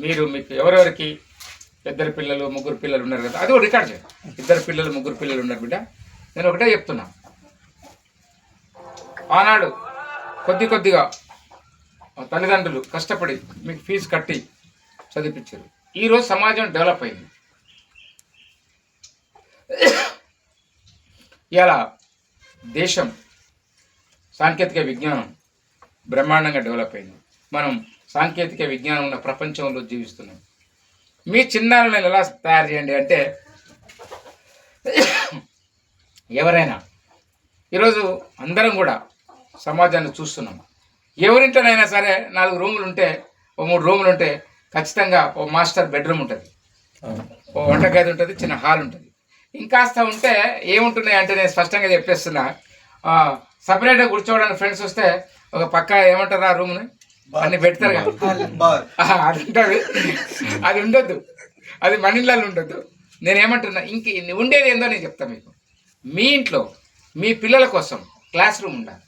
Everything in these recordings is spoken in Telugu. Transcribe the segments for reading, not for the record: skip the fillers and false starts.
మీరు మీకు ఎవరెవరికి ఇద్దరు పిల్లలు ముగ్గురు పిల్లలు ఉన్నారు కదా, అది కూడా రికార్డ్ చేయండి. ఇద్దరు పిల్లలు ముగ్గురు పిల్లలు ఉన్నారు బిడ్డ, నేను ఒకటే చెప్తున్నా. ఆనాడు కొద్దిగా తల్లిదండ్రులు కష్టపడి మీకు ఫీజు కట్టి చదివించారు. ఈరోజు సమాజం డెవలప్ అయింది. ఇలా దేశం సాంకేతిక విజ్ఞానం బ్రహ్మాండంగా డెవలప్ అయింది. మనం సాంకేతిక విజ్ఞానం ఉన్న ప్రపంచంలో జీవిస్తున్నాం. మీ చిన్నారులను ఎలా తయారు చేయండి అంటే, ఎవరైనా ఈరోజు అందరం కూడా సమాజాన్ని చూస్తున్నాం. ఎవరింట్లోనైనా సరే 4 రూములు ఉంటే, ఓ 3 రూములు ఉంటే ఖచ్చితంగా ఓ మాస్టర్ బెడ్రూమ్ ఉంటుంది, ఓ వంటగది ఉంటుంది, చిన్న హాల్ ఉంటుంది. ఇంకాస్త ఉంటే ఏముంటున్నాయి అంటే, నేను స్పష్టంగా చెప్పేస్తున్నా, సపరేట్గా కూర్చోవడానికి ఫ్రెండ్స్ వస్తే ఒక పక్క ఏమంటారు ఆ రూమ్ని అన్ని పెడతారు కదా, అది ఉంటుంది. అది ఉండొద్దు, అది మన ఇళ్ళల్లో ఉండొద్దు. నేనేమంటున్నా, ఉండేది ఏందో నేను చెప్తాను మీకు. మీ ఇంట్లో మీ పిల్లల కోసం క్లాస్ రూమ్ ఉండాలి.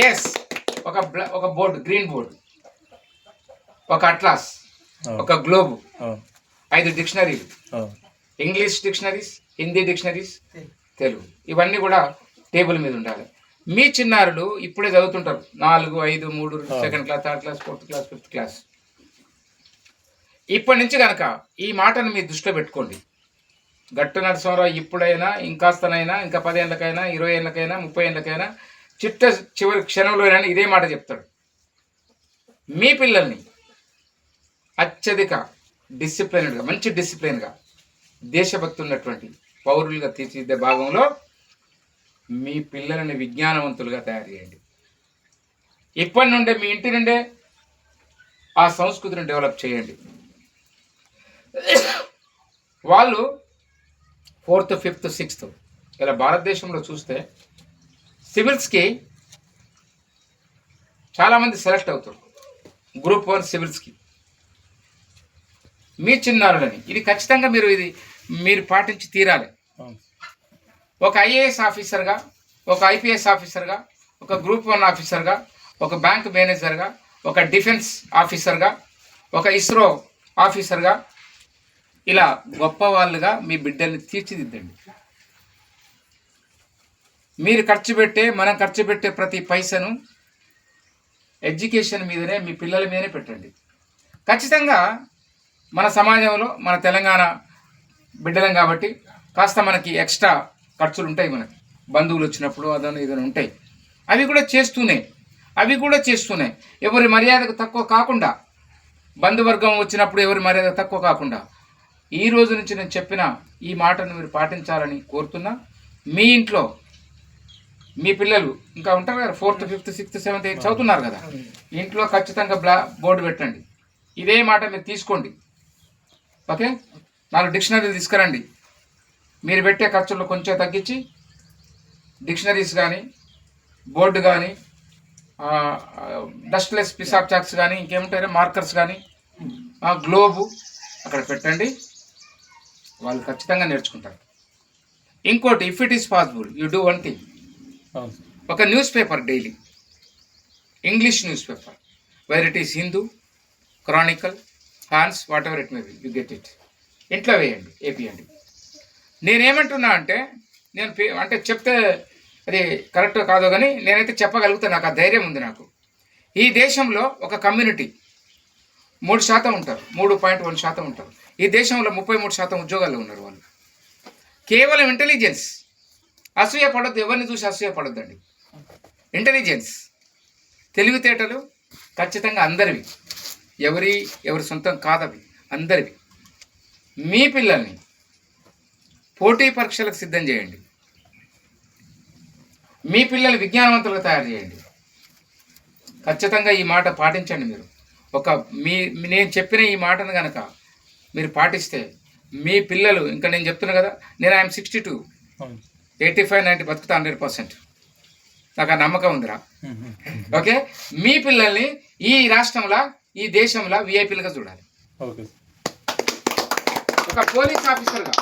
ఎస్, ఒక బోర్డు, గ్రీన్ బోర్డు, ఒక అట్లాస్, ఒక గ్లోబ్, 5 డిక్షనరీలు, English dictionaries, Hindi dictionaries, Telugu, ఇవన్నీ కూడా టేబుల్ మీద ఉండాలి. మీ చిన్నారులు ఇప్పుడే చదువుతుంటారు, 4, 5, 3, second class, third class, fourth class, fifth class. ఇప్పటి నుంచి కనుక ఈ మాటను మీ దృష్టిలో పెట్టుకోండి. గట్టు నరసింహరావు ఇప్పుడైనా, ఇంకాస్తనైనా, ఇంకా 10 ఏళ్ళకైనా, 20 ఏళ్ళకైనా, 30 ఏళ్ళకైనా, చివరి క్షణంలోనైనా ఇదే మాట చెప్తాడు. మీ పిల్లల్ని అత్యధిక డిసిప్లైన్డ్గా, మంచి డిసిప్లైన్గా, దేశభక్తి ఉన్నటువంటి పౌరులుగా తీర్చిదిద్దే భాగంలో మీ పిల్లలని విజ్ఞానవంతులుగా తయారు చేయండి. ఇప్పటి నుండే మీ ఇంటి నుండే ఆ సంస్కృతిని డెవలప్ చేయండి. వాళ్ళు 4th, 5th, 6th ఇలా భారతదేశంలో చూస్తే సివిల్స్కి చాలామంది సెలెక్ట్ అవుతారు, గ్రూప్ 1 సివిల్స్కి. మీ చిన్నారులని ఇది ఖచ్చితంగా మీరు పాటించి తీరాలి. ఒక ఐఏఎస్ ఆఫీసర్గా, ఒక ఐపీఎస్ ఆఫీసర్గా, ఒక గ్రూప్ 1 ఆఫీసర్గా, ఒక బ్యాంక్ మేనేజర్గా, ఒక డిఫెన్స్ ఆఫీసర్గా, ఒక ఇస్రో ఆఫీసర్గా, ఇలా గొప్ప వాళ్ళుగా మీ బిడ్డల్ని తీర్చిదిద్దండి. మనం ఖర్చు పెట్టే ప్రతి పైసను ఎడ్యుకేషన్ మీదనే, మీ పిల్లల మీదనే పెట్టండి. ఖచ్చితంగా మన సమాజంలో, మన తెలంగాణ బిడ్డలం కాబట్టి కాస్త మనకి ఎక్స్ట్రా ఖర్చులు ఉంటాయి. మనకి బంధువులు వచ్చినప్పుడు అదను ఇదను ఉంటాయి. అవి కూడా చేస్తూనే ఎవరి మర్యాదకు తక్కువ కాకుండా, బంధువర్గం వచ్చినప్పుడు ఎవరి మర్యాద తక్కువ కాకుండా, ఈ రోజు నుంచి నేను చెప్పిన ఈ మాటను మీరు పాటించాలని కోరుతున్నా. మీ ఇంట్లో మీ పిల్లలు ఇంకా ఉంటారు కదా, 4th, 5th, 6th, 7th, 8th చదువుతున్నారు కదా, ఇంట్లో ఖచ్చితంగా బోర్డు పెట్టండి. ఇదే మాట మీరు తీసుకోండి. ఓకే, 4 డిక్షనరీలు తీసుకురండి. మీరు పెట్టే ఖర్చుల్లో కొంచెం తగ్గించి డిక్షనరీస్ కానీ, బోర్డు కానీ, డస్ట్లెస్ పిసాబ్ చాక్స్ కానీ, ఇంకేముంటారో మార్కర్స్ కానీ, గ్లోబు అక్కడ పెట్టండి. వాళ్ళు ఖచ్చితంగా నేర్చుకుంటారు. ఇంకోటి, if it is possible, you do one thing. ఒక newspaper daily, English newspaper, whether it is Hindu, Chronicle, Hans, whatever it may be, you get it, ఇంట్లో వేయండి, ఏపీయండి. నేనేమంటున్నా అంటే, అంటే చెప్తే అది కరెక్ట్ కాదో కానీ నేనైతే చెప్పగలుగుతాను, నాకు ఆ ధైర్యం ఉంది. నాకు ఈ దేశంలో ఒక కమ్యూనిటీ 3% ఉంటారు, 3.1% ఉంటారు. ఈ దేశంలో 33% ఉద్యోగాల్లో ఉన్నారు. వాళ్ళు కేవలం ఇంటెలిజెన్స్, అసూయ పడొద్దు, ఎవరిని చూసి అసూయ పడొద్దండి. ఇంటెలిజెన్స్, తెలివితేటలు ఖచ్చితంగా అందరివి, ఎవరి సొంతం కాదవి, అందరివి. మీ పిల్లల్ని పోటీ పరీక్షలకు సిద్ధం చేయండి. మీ పిల్లల్ని విజ్ఞానవంతులుగా తయారు చేయండి. ఖచ్చితంగా ఈ మాట పాటించండి. మీరు నేను చెప్పిన ఈ మాటను కనుక మీరు పాటిస్తే మీ పిల్లలు, ఇంకా నేను చెప్తున్నా కదా, నేను ఐఎమ్ 62, 85, 90 బతుకుతా 100%. నాకు ఆ నమ్మకం ఉందిరా. ఓకే, మీ పిల్లల్ని ఈ రాష్ట్రంలో, ఈ దేశంలో విఐపీలుగా చూడాలి. ఒక పోలీస్ ఆఫీసర్గా